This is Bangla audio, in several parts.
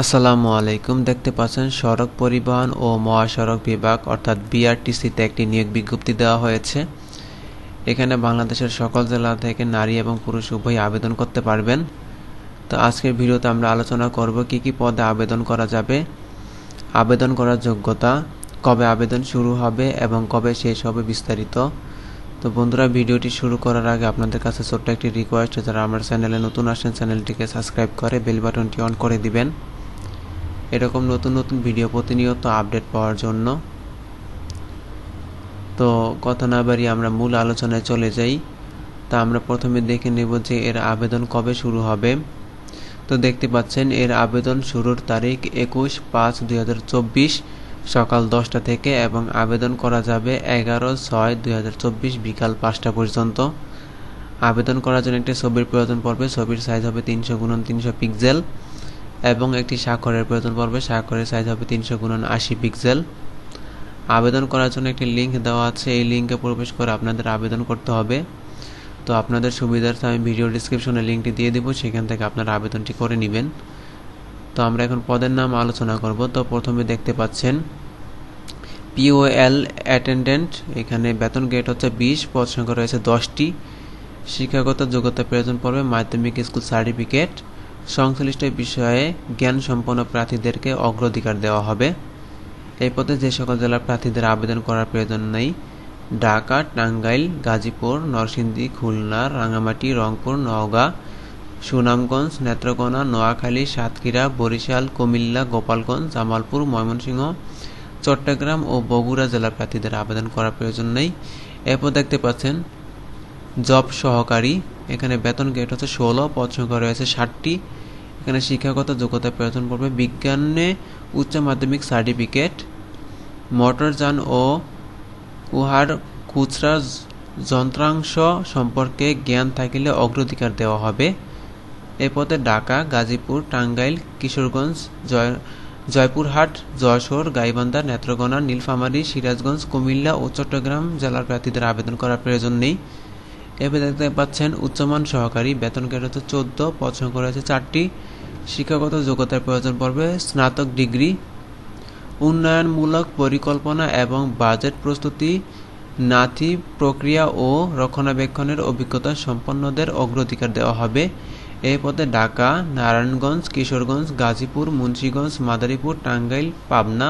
আসসালামু আলাইকুম। দেখতে পাচ্ছেন সড়ক পরিবহন ও মহাসড়ক বিভাগ অর্থাৎ বিআরটিসিতে একটি নিয়োগ বিজ্ঞপ্তি দেওয়া হয়েছে। এখানে বাংলাদেশের সকল জেলা থেকে নারী এবং পুরুষ উভয়ই আবেদন করতে পারবেন। তো আজকের ভিডিওতে আমরা আলোচনা করব কি কি পদে আবেদন করা যাবে, আবেদন করার যোগ্যতা, কবে আবেদন শুরু হবে এবং কবে শেষ হবে বিস্তারিত। তো বন্ধুরা, ভিডিওটি শুরু করার আগে আপনাদের কাছে ছোট্ট একটি রিকোয়েস্ট, যারা আমার চ্যানেলে নতুন আসেন চ্যানেলটিকে সাবস্ক্রাইব করে বেল বাটনটি অন করে দিবেন এরকম নতুন নতুন ভিডিও প্রতিনিয়ত আপডেট পাওয়ার জন্য। তো কথা না বাড়িয়ে আমরা মূল আলোচনায় চলে যাই। তা আমরা প্রথমে দেখে নেব যে এর আবেদন কবে শুরু হবে। তো দেখতে পাচ্ছেন এর আবেদন শুরুর তারিখ 21/5/2024 সকাল 10টা থেকে এবং আবেদন করা যাবে 11/6/2024 বিকাল 5টা পর্যন্ত। আবেদন করার জন্য একটি ছবির প্রয়োজন পড়বে। ছবির সাইজ হবে 300x300 পিক্সেল এবং একটি স্বাক্ষরের প্রয়োজন পড়বে। স্বাক্ষরের সাইজ হবে 300x80 পিক্সেল। আবেদন করার জন্য একটি লিঙ্ক দেওয়া আছে, এই লিঙ্কে প্রবেশ করে আপনাদের আবেদন করতে হবে। তো আপনাদের সুবিধার্থে আমি ভিডিও ডিসক্রিপশনে লিঙ্কটি দিয়ে দেব, সেখান থেকে আপনারা আবেদনটি করে নেবেন। তো আমরা এখন পদের নাম আলোচনা করব। তো প্রথমে দেখতে পাচ্ছেন POL অ্যাটেন্ডেন্ট। এখানে বেতন গ্রেড হচ্ছে 20, পদ সংখ্যা রয়েছে 10টি। শিক্ষাগত যোগ্যতা প্রয়োজন পড়বে মাধ্যমিক স্কুল সার্টিফিকেট। সংশ্লিষ্ট বিষয়ে জ্ঞান সম্পন্ন প্রার্থীদেরকে অগ্রাধিকার দেওয়া হবে। এই পদে যে সকল জেলার প্রার্থীদের আবেদন করার প্রয়োজন নেই: ঢাকা, টাঙ্গাইল, গাজীপুর, নরসিংদী, খুলনা, রাঙ্গামাটি, রংপুর, নওগাঁ, সুনামগঞ্জ, নেত্রকোনা, নোয়াখালী, সাতক্ষীরা, বরিশাল, কুমিল্লা, গোপালগঞ্জ, জামালপুর, ময়মনসিংহ, চট্টগ্রাম ও বগুড়া জেলার প্রার্থীদের আবেদন করার প্রয়োজন নেই। এরপর দেখতে পাচ্ছেন জব সহকারী। এখানে বেতন গ্রেড হচ্ছে 16, পদ সংখ্যা রয়েছে 60টি। এখানে শিক্ষাগত যোগ্যতা প্রয়োজন পড়বে বিজ্ঞানে উচ্চ মাধ্যমিক সার্টিফিকেট। মোটরযান ও উহার খুচরা যন্ত্রাংশ সম্পর্কে জ্ঞান থাকিলে অগ্রাধিকার দেওয়া হবে। এ পদে ঢাকা, গাজীপুর, টাঙ্গাইল, কিশোরগঞ্জ, জয়পুরহাট, যশোর, গাইবান্ধা, নেত্রকোনা, নীলফামারী, সিরাজগঞ্জ, কুমিল্লা ও চট্টগ্রাম জেলার প্রার্থীদের আবেদন করার প্রয়োজন নেই। এবার দেখতে পাচ্ছেন উচ্চমান সহকারী। বেতন গ্রেড হচ্ছে 14, পদ সংখ্যা রয়েছে 4টি। শিক্ষাগত যোগ্যতার প্রয়োজন পড়বে স্নাতক ডিগ্রি। উন্নয়নমূলক পরিকল্পনা এবং বাজেট প্রস্তুতি, নাথি প্রক্রিয়া ও রক্ষণাবেক্ষণের অভিজ্ঞতা সম্পন্নদের অগ্রাধিকার দেওয়া হবে। এই পদে ঢাকা, নারায়ণগঞ্জ, কিশোরগঞ্জ, গাজীপুর, মুন্সিগঞ্জ, মাদারীপুর, টাঙ্গাইল, পাবনা,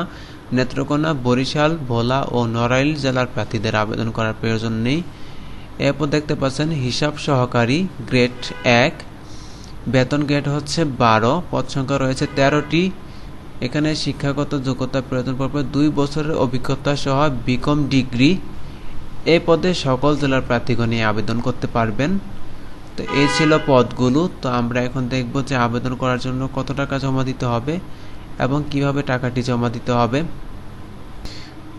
নেত্রকোনা, বরিশাল, ভোলা ও নড়াইল জেলার প্রার্থীদের আবেদন করার প্রয়োজন নেই। এরপর দেখতে পাচ্ছেন হিসাব সহকারী, গ্রেড 1। বেতন গ্রেড হচ্ছে 12, পদ সংখ্যা রয়েছে 13টি। এখানে শিক্ষাগত যোগ্যতা প্রয়োজন পড়বে 2 বছরের অভিজ্ঞতা সহ বিকম ডিগ্রি। এই পদে সকল জেলার প্রার্থীগণই আবেদন করতে পারবেন। তো এই ছিল পদগুলো। তো আমরা এখন দেখব যে আবেদন করার জন্য কত টাকা জমা দিতে হবে এবং কিভাবে টাকাটি জমা দিতে হবে।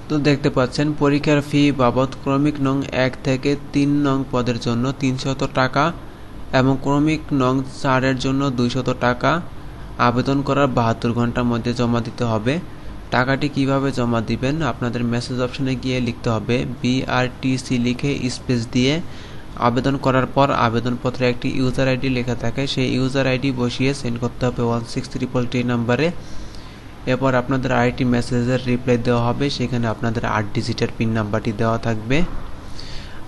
তো দেখতে পাচ্ছেন পরীক্ষার ফি বাবদ ক্রমিক নং 1 থেকে 3 নং পদের জন্য 300 টাকা এবং ক্রমিক নং 4 এর জন্য 200 টাকা আবেদন করার 72 ঘন্টার মধ্যে জমা দিতে হবে। টাকাটি কিভাবে জমা দিবেন? আপনাদের মেসেজ অপশনে গিয়ে লিখতে হবে বিআরটিসি লিখে স্পেস দিয়ে আবেদন করার পর আবেদনপত্রে একটি ইউজার আইডি লেখা থাকে, সেই ইউজার আইডি বসিয়ে সেন্ড করতে হবে 16333 নাম্বারে। এরপর আপনাদের আরেকটি মেসেজের রিপ্লাই দেওয়া হবে, সেখানে আপনাদের 8 ডিজিটের পিন নাম্বারটি দেওয়া থাকবে।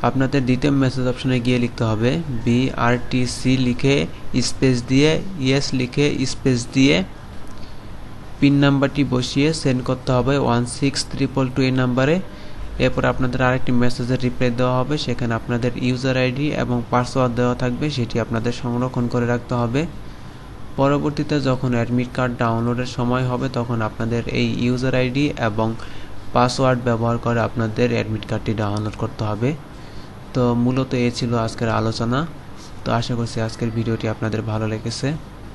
আপনাদের দ্বিতীয় মেসেজ অপশনে গিয়ে লিখতে হবে বিআরটিসি লিখে স্পেস দিয়ে ইয়েস লিখে স্পেস দিয়ে পিন নাম্বারটি বসিয়ে সেন্ড করতে হবে 16322 এই নাম্বারে। এরপর আপনাদের আরেকটি মেসেজের রিপ্লাই দেওয়া হবে, সেখানে আপনাদের ইউজার আইডি এবং পাসওয়ার্ড দেওয়া থাকবে, সেটি আপনাদের সংরক্ষণ করে রাখতে হবে। পরবর্তীতে যখন অ্যাডমিট কার্ড ডাউনলোডের সময় হবে তখন আপনাদের এই ইউজার আইডি এবং পাসওয়ার্ড ব্যবহার করে আপনাদের অ্যাডমিট কার্ডটি ডাউনলোড করতে হবে। তো মূলত এই ছিল আজকের আলোচনা। তো আশা করছি আজকের ভিডিওটি আপনাদের ভালো লেগেছে।